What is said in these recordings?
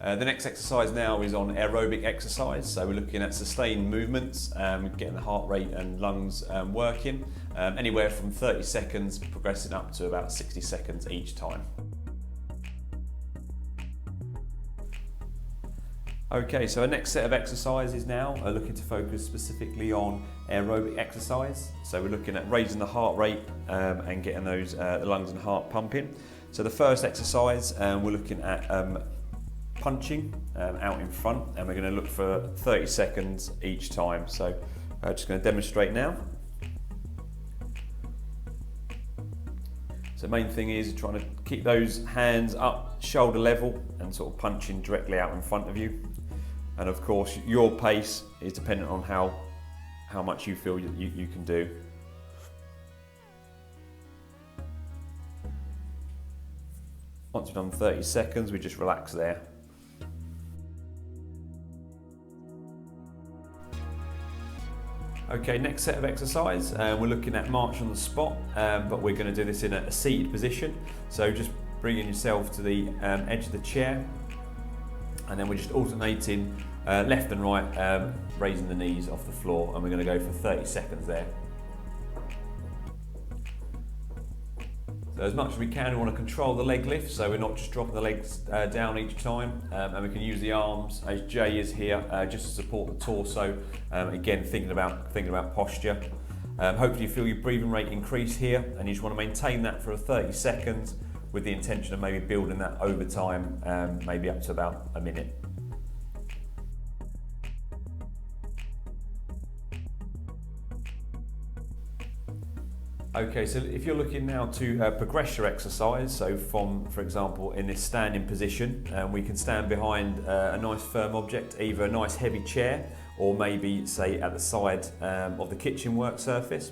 The next exercise now is on aerobic exercise, so we're looking at sustained movements, getting the heart rate and lungs working, anywhere from 30 seconds progressing up to about 60 seconds each time. Okay, so our next set of exercises now are looking to focus specifically on aerobic exercise. So we're looking at raising the heart rate and getting those the lungs and heart pumping. So the first exercise, we're looking at punching out in front, and we're going to look for 30 seconds each time. So just going to demonstrate now. So the main thing is trying to keep those hands up shoulder level and sort of punching directly out in front of you. And of course your pace is dependent on how much you feel you can do. Once you've done 30 seconds, we just relax there. Okay, next set of exercise, we're looking at march on the spot, but we're going to do this in a seated position. So just bringing yourself to the edge of the chair, and then we're just alternating left and right, raising the knees off the floor, and we're going to go for 30 seconds there. So as much as we can, we want to control the leg lift, so we're not just dropping the legs down each time, and we can use the arms, as Jay is here, just to support the torso. Again, thinking about posture. Hopefully you feel your breathing rate increase here, and you just want to maintain that for 30 seconds with the intention of maybe building that over time, maybe up to about a minute. Okay, so if you're looking now to progress your exercise, so from, for example, in this standing position, we can stand behind a nice firm object, either a nice heavy chair or maybe, say, at the side of the kitchen work surface,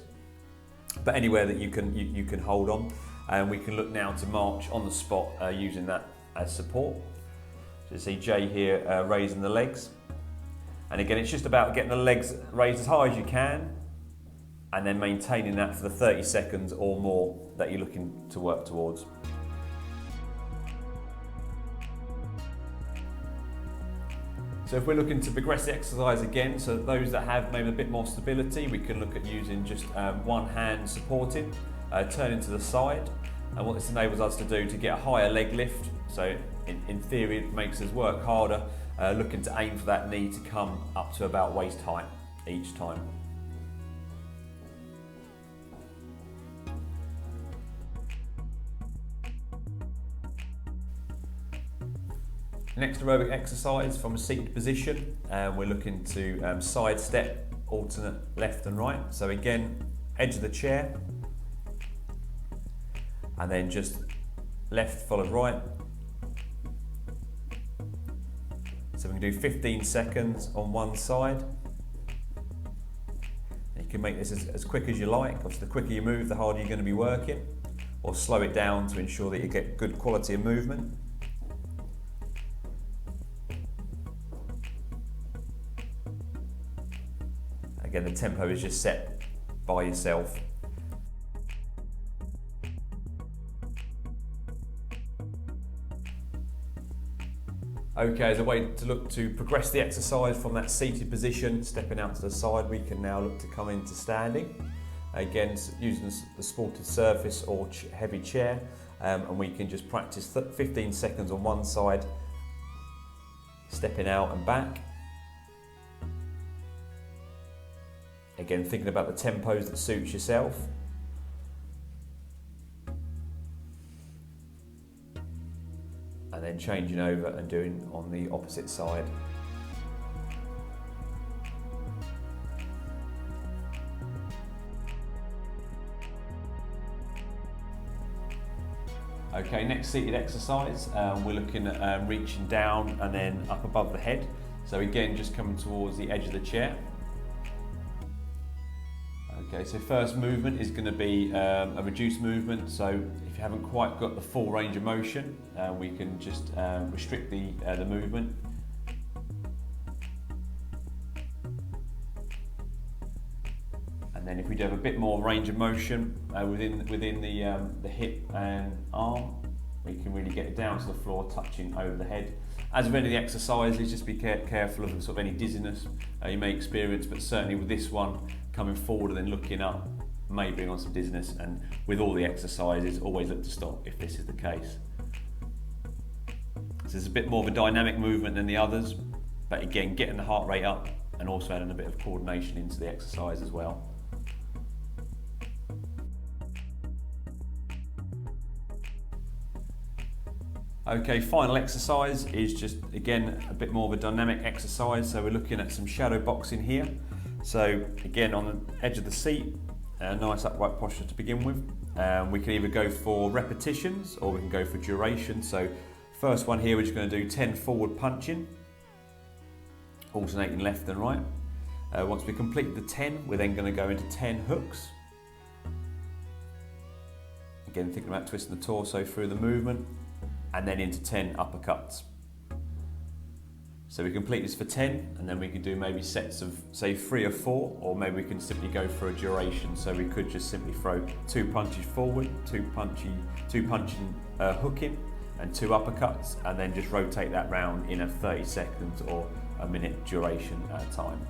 but anywhere that you can hold on. And we can look now to march on the spot using that as support. So you see Jay here raising the legs. And again, it's just about getting the legs raised as high as you can, and then maintaining that for the 30 seconds or more that you're looking to work towards. So if we're looking to progress the exercise again, so those that have maybe a bit more stability, we can look at using just one hand supporting, turning to the side. And what this enables us to do to get a higher leg lift, so in theory it makes us work harder, looking to aim for that knee to come up to about waist height each time. Next aerobic exercise from a seated position, we're looking to side step, alternate left and right. So again, edge of the chair, and then just left followed right. So we can do 15 seconds on one side. And you can make this as quick as you like. Obviously, the quicker you move, the harder you're going to be working, or slow it down to ensure that you get good quality of movement. Again, the tempo is just set by yourself. Okay, as a way to look to progress the exercise from that seated position, stepping out to the side, we can now look to come into standing. Again, using the supported surface or heavy chair, and we can just practice 15 seconds on one side, stepping out and back. Again, thinking about the tempos that suits yourself. And then changing over and doing on the opposite side. Okay, next seated exercise, we're looking at reaching down and then up above the head. So again, just coming towards the edge of the chair. Okay, so first movement is going to be a reduced movement. So if you haven't quite got the full range of motion, we can just restrict the movement. And then if we do have a bit more range of motion within the hip and arm, We can really get it down to the floor, touching over the head. As with any of the exercises, just be careful of sort of any dizziness you may experience, but certainly with this one, coming forward and then looking up may bring on some dizziness, and with all the exercises, always look to stop if this is the case. So it's a bit more of a dynamic movement than the others, but again, getting the heart rate up and also adding a bit of coordination into the exercise as well. Okay, final exercise is just, again, a bit more of a dynamic exercise. So we're looking at some shadow boxing here. So again, on the edge of the seat, a nice upright posture to begin with. We can either go for repetitions or we can go for duration. So first one here, we're just going to do 10 forward punching, alternating left and right. Once we complete the 10, we're then going to go into 10 hooks. Again, thinking about twisting the torso through the movement, and then into 10 uppercuts. So we complete this for 10, and then we can do maybe sets of say 3 or 4, or maybe we can simply go for a duration. So we could just simply throw 2 punches forward, 2 punching hooking, and 2 uppercuts, and then just rotate that round in a 30 seconds or a minute duration at a time.